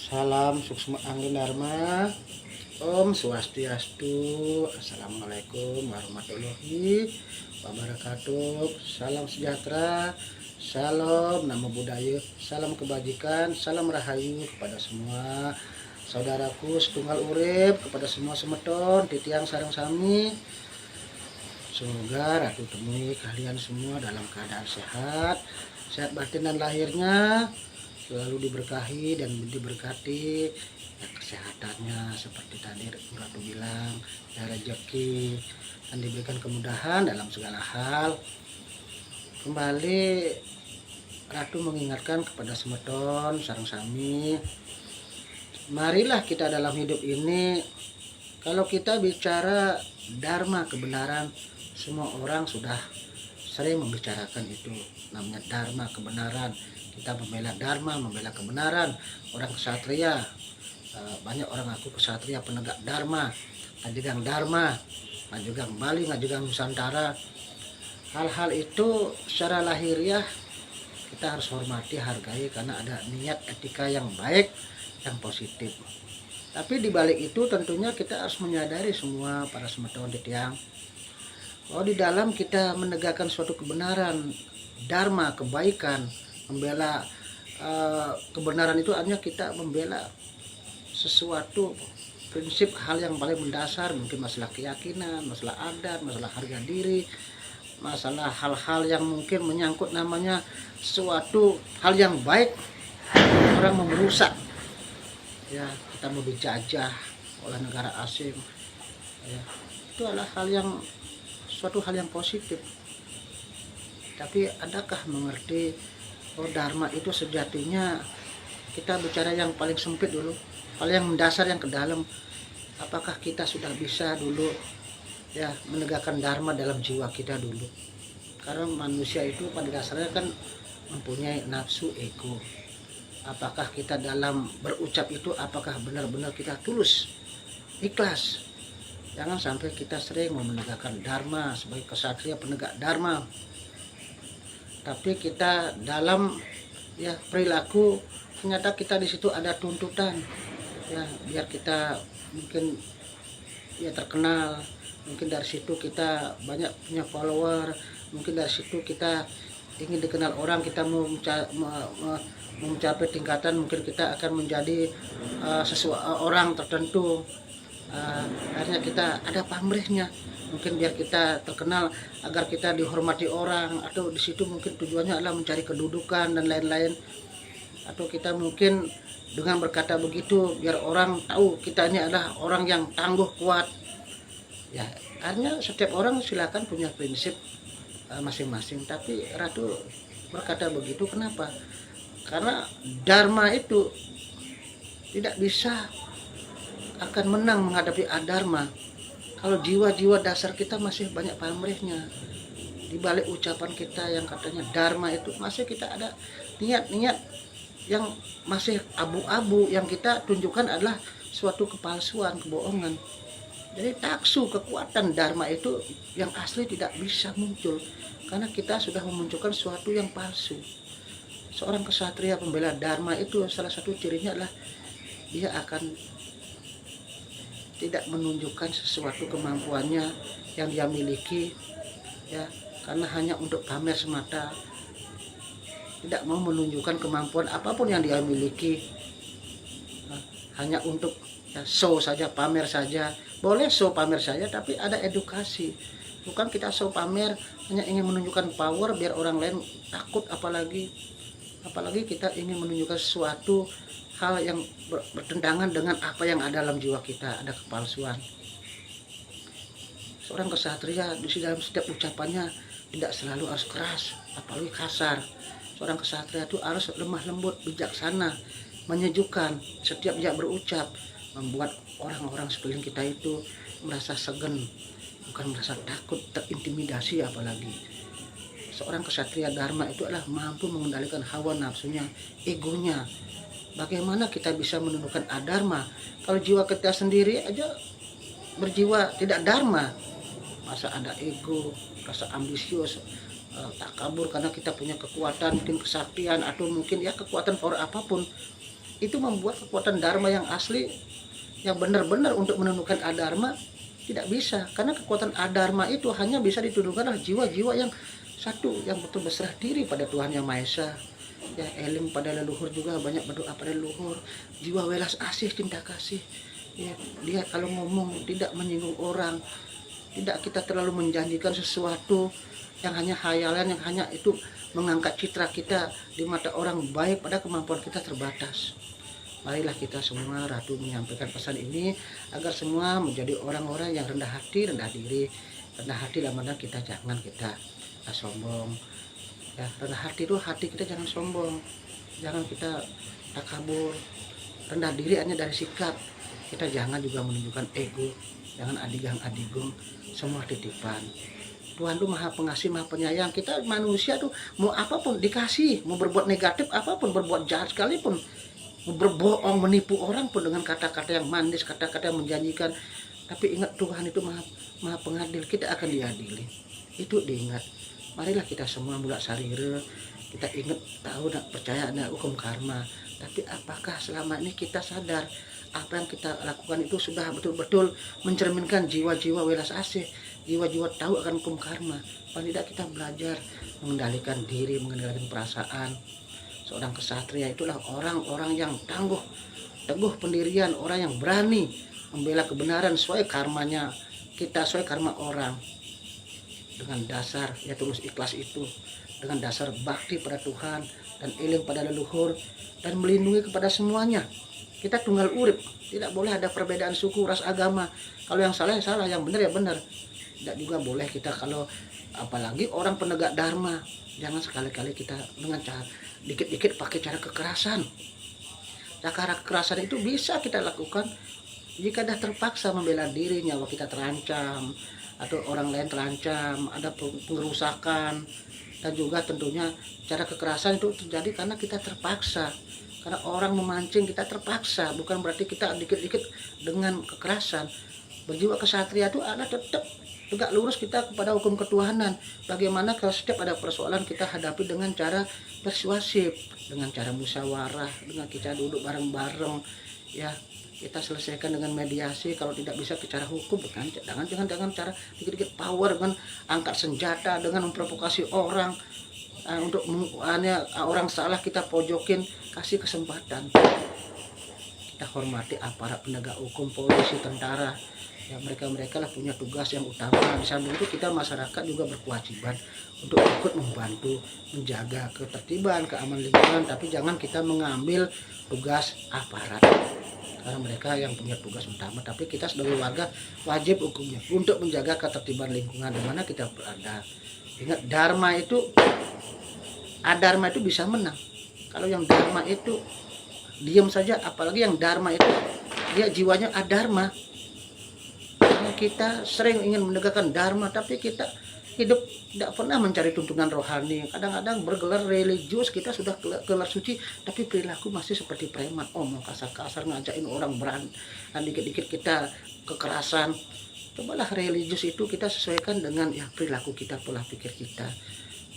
Salam Suksma Angin Dharma. Om Swastiastu. Assalamualaikum warahmatullahi wabarakatuh. Salam sejahtera. Salam Namo Buddhaya. Salam kebajikan. Salam rahayu kepada semua saudaraku setunggal urip, kepada semua semeton titiang sareng sami. Semoga Ratu temui kalian semua dalam keadaan sehat, sehat batin dan lahirnya selalu diberkahi dan diberkati ya, kesehatannya seperti tadi Ratu bilang, ya, rezeki dan diberikan kemudahan dalam segala hal. Kembali Ratu mengingatkan kepada semeton sareng sami, marilah kita dalam hidup ini, kalau kita bicara dharma kebenaran, semua orang sudah sering membicarakan itu, namanya dharma kebenaran. Kita membela dharma, membela kebenaran. Orang kesatria, banyak orang aku kesatria penegak dharma, ngajugang dharma, ngajugang Bali, ngajugang Nusantara. Hal-hal itu secara lahiriah kita harus hormati, hargai, karena ada niat etika yang baik, yang positif. Tapi di balik itu tentunya kita harus menyadari semua para semeton titiang, kalau di dalam kita menegakkan suatu kebenaran, dharma, kebaikan, membela kebenaran itu artinya kita membela sesuatu prinsip hal yang paling mendasar, mungkin masalah keyakinan, masalah adat, masalah harga diri, masalah hal-hal yang mungkin menyangkut namanya suatu hal yang baik, orang mau merusak, ya, kita mau dijajah oleh negara asing, ya, itu adalah suatu hal yang positif. Tapi adakah mengerti dharma itu sejatinya, kita bicara yang paling sempit dulu, paling yang mendasar, yang ke dalam. Apakah kita sudah bisa dulu ya menegakkan dharma dalam jiwa kita dulu? Karena manusia itu pada dasarnya kan mempunyai nafsu ego. Apakah kita dalam berucap itu, apakah benar-benar kita tulus, ikhlas? Jangan sampai kita sering mau menegakkan dharma sebagai kesatria penegak dharma, tapi kita dalam ya perilaku ternyata kita di situ ada tuntutan, ya, biar kita mungkin ya terkenal, mungkin dari situ kita banyak punya follower, mungkin dari situ kita ingin dikenal orang, kita mau mencapai tingkatan, mungkin kita akan menjadi seseorang tertentu. Akhirnya kita ada pamrihnya, mungkin biar kita terkenal, agar kita dihormati orang, atau di situ mungkin tujuannya adalah mencari kedudukan dan lain-lain, atau kita mungkin dengan berkata begitu biar orang tahu kita ini adalah orang yang tangguh, kuat, ya. Akhirnya setiap orang silakan punya prinsip masing-masing, tapi Ratu berkata begitu kenapa? Karena dharma itu tidak bisa akan menang menghadapi adharma kalau jiwa-jiwa dasar kita masih banyak pamrihnya. Di balik ucapan kita yang katanya dharma itu masih kita ada niat-niat yang masih abu-abu, yang kita tunjukkan adalah suatu kepalsuan, kebohongan. Jadi taksu kekuatan dharma itu yang asli tidak bisa muncul karena kita sudah memunculkan suatu yang palsu. Seorang kesatria pembela dharma itu salah satu cirinya adalah dia akan tidak menunjukkan sesuatu kemampuannya yang dia miliki, ya, karena hanya untuk pamer semata, tidak mau menunjukkan kemampuan apapun yang dia miliki, hanya untuk ya, show saja, pamer saja. Boleh show pamer saja, tapi ada edukasi, bukan kita show pamer hanya ingin menunjukkan power biar orang lain takut, apalagi kita ingin menunjukkan sesuatu hal yang bertentangan dengan apa yang ada dalam jiwa kita, ada kepalsuan. Seorang kesatria di dalam setiap ucapannya tidak selalu harus keras, apalagi kasar. Seorang kesatria itu harus lemah lembut, bijaksana, menyejukkan. Setiap dia berucap membuat orang-orang sekeliling kita itu merasa segan, bukan merasa takut, terintimidasi. Apalagi seorang kesatria dharma itu adalah mampu mengendalikan hawa nafsunya, egonya. Bagaimana kita bisa menundukkan adharma kalau jiwa kita sendiri aja berjiwa tidak dharma? Masa ada ego, rasa ambisius, tak kabur karena kita punya kekuatan, mungkin kesaktian, atau mungkin ya kekuatan power apapun, itu membuat kekuatan dharma yang asli, yang benar-benar untuk menundukkan adharma tidak bisa, karena kekuatan adharma itu hanya bisa ditundukkan oleh jiwa-jiwa yang satu, yang betul berserah diri pada Tuhan Yang Maha Esa, ya eling pada leluhur, juga banyak berdoa pada leluhur, jiwa welas asih cinta kasih, ya dia kalau ngomong tidak menyinggung orang, tidak kita terlalu menjanjikan sesuatu yang hanya khayalan, yang hanya itu mengangkat citra kita di mata orang baik, pada kemampuan kita terbatas. Marilah kita semua, Ratu menyampaikan pesan ini agar semua menjadi orang-orang yang rendah hati, rendah diri. Rendah hati dalam mana kita jangan sombong. Ya, rendah hati itu hati kita jangan sombong. Jangan kita takabur. Rendah diri hanya dari sikap. Kita jangan juga menunjukkan ego. Jangan adigang-adigung, semua titipan. Tuhan tuh maha pengasih, maha penyayang. Kita manusia tuh mau apapun dikasih, mau berbuat negatif apapun, berbuat jahat sekalipun, berbohong, menipu orang pun dengan kata-kata yang manis, kata-kata yang menjanjikan. Tapi ingat, Tuhan itu maha pengadil, kita akan diadili. Itu diingat. Marilah kita semua mulak sarire, kita ingat, tahu dan percaya ada hukum karma. Tapi apakah selama ini kita sadar apa yang kita lakukan itu sudah betul-betul mencerminkan jiwa-jiwa welas asih, jiwa-jiwa tahu akan hukum karma? Paling tidak kita belajar mengendalikan diri, mengendalikan perasaan. Seorang kesatria itulah orang-orang yang tangguh, teguh pendirian, orang yang berani membela kebenaran sesuai karmanya kita, sesuai karma orang. Dengan dasar ya tulus ikhlas itu, dengan dasar bakti pada Tuhan dan iling pada leluhur, dan melindungi kepada semuanya. Kita tunggal urip, tidak boleh ada perbedaan suku, ras, agama. Kalau yang salah ya salah, yang benar ya benar. Tidak juga boleh kita, kalau apalagi orang penegak dharma, jangan sekali-kali kita dengan cara dikit-dikit pakai cara kekerasan. Cara kekerasan itu bisa kita lakukan jika dah terpaksa membela diri, nyawa kita terancam atau orang lain terancam, ada pengerusakan. Dan juga tentunya cara kekerasan itu terjadi karena kita terpaksa, karena orang memancing kita terpaksa, bukan berarti kita dikit-dikit dengan kekerasan. Berjiwa kesatria itu ada tetap tegak lurus kita kepada hukum ketuhanan. Bagaimana kalau setiap ada persoalan kita hadapi dengan cara persuasif, dengan cara musyawarah, dengan kita duduk bareng-bareng, ya kita selesaikan dengan mediasi. Kalau tidak bisa secara hukum, jangan cara dikit-dikit power, dengan angkat senjata, dengan memprovokasi orang, untuk orang salah kita pojokin. Kasih kesempatan, kita hormati aparat penegak hukum, polisi, tentara. Ya mereka lah punya tugas yang utama. Di samping itu kita masyarakat juga berkewajiban untuk ikut membantu menjaga ketertiban, keamanan lingkungan. Tapi jangan kita mengambil tugas aparat, karena mereka yang punya tugas utama. Tapi kita sebagai warga wajib hukumnya untuk menjaga ketertiban lingkungan di mana kita berada. Ingat, dharma itu, adharma itu bisa menang. Kalau yang dharma itu diam saja, apalagi yang dharma itu dia jiwanya adharma. Kita sering ingin menegakkan dharma, tapi kita hidup tidak pernah mencari tuntunan rohani. Kadang-kadang bergelar religius, kita sudah gelar suci, tapi perilaku masih seperti preman, omong kasar-kasar, ngajakin orang berantem, dan dikit-dikit kita kekerasan. Cobalah religius itu kita sesuaikan dengan ya perilaku kita, pola pikir kita.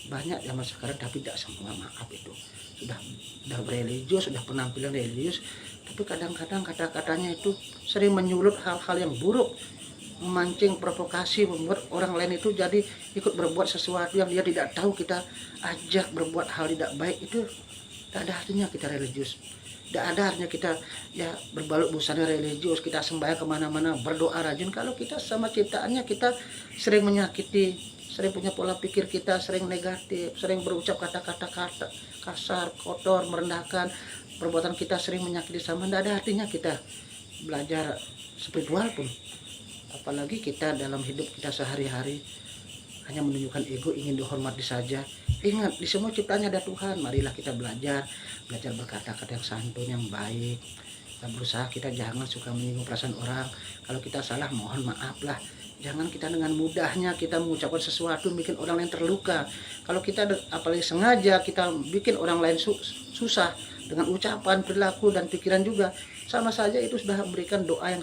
Banyak zaman sekarang, tapi tidak semua, maaf, itu sudah religius, sudah penampilan religius, tapi kadang-kadang kata-katanya itu sering menyulut hal-hal yang buruk, memancing provokasi, membuat orang lain itu jadi ikut berbuat sesuatu yang dia tidak tahu. Kita ajak berbuat hal tidak baik, itu tidak ada artinya kita religius. Tidak ada artinya kita ya berbalut busana religius, kita sembahyang kemana-mana, berdoa rajin, kalau kita sama ciptaannya kita sering menyakiti, sering punya pola pikir kita sering negatif, sering berucap kata-kata kasar, kotor, merendahkan, perbuatan kita sering menyakiti sama. Tidak ada artinya kita belajar spiritual pun. Apalagi kita dalam hidup kita sehari-hari hanya menunjukkan ego, ingin dihormati saja. Ingat, di semua ciptanya ada Tuhan. Marilah kita belajar berkata-kata yang santun, yang baik. Kita berusaha, kita jangan suka menyinggung perasaan orang. Kalau kita salah, mohon maaf lah. Jangan kita dengan mudahnya kita mengucapkan sesuatu bikin orang lain terluka. Kalau kita apalagi sengaja kita bikin orang lain susah dengan ucapan, perilaku, dan pikiran juga, sama saja itu sudah memberikan doa yang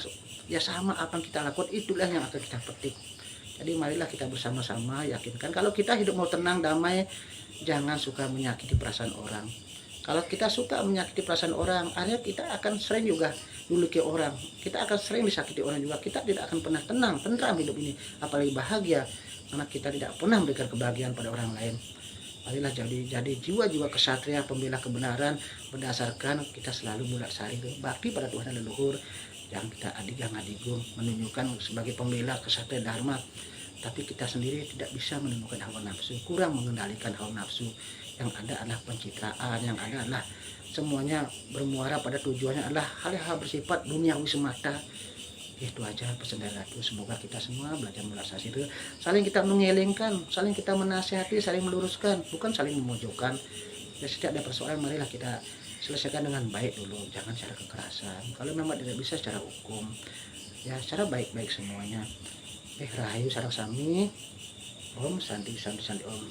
ya sama apa yang kita lakukan, itulah yang akan kita petik. Jadi marilah kita bersama-sama yakinkan kalau kita hidup mau tenang, damai, jangan suka menyakiti perasaan orang. Kalau kita suka menyakiti perasaan orang, akhirnya kita akan sering juga duluki orang. Kita akan sering disakiti orang juga. Kita tidak akan pernah tenang, tentram hidup ini, apalagi bahagia, karena kita tidak pernah memberikan kebahagiaan pada orang lain. Marilah jadi jiwa-jiwa kesatria pembela kebenaran, berdasarkan kita selalu sari bakti pada Tuhan dan leluhur. Jangan kita adigang-adigung menunjukkan sebagai pembela kesatria dharma, tapi kita sendiri tidak bisa menemukan hawa nafsu, kurang mengendalikan hawa nafsu. Yang ada adalah pencitraan, yang ada adalah semuanya bermuara pada tujuannya adalah hal-hal bersifat duniawi semata. Itu aja pesan dari Ratu. Semoga kita semua belajar melasasi itu, saling kita mengelingkan, saling kita menasihati, saling meluruskan, bukan saling memojokkan. Ya, setiap ada persoalan marilah kita selesaikan dengan baik dulu, jangan secara kekerasan. Kalau memang tidak bisa secara hukum, ya secara baik-baik semuanya. Rahayu sareng sami. Om Santi Santi Santi Om.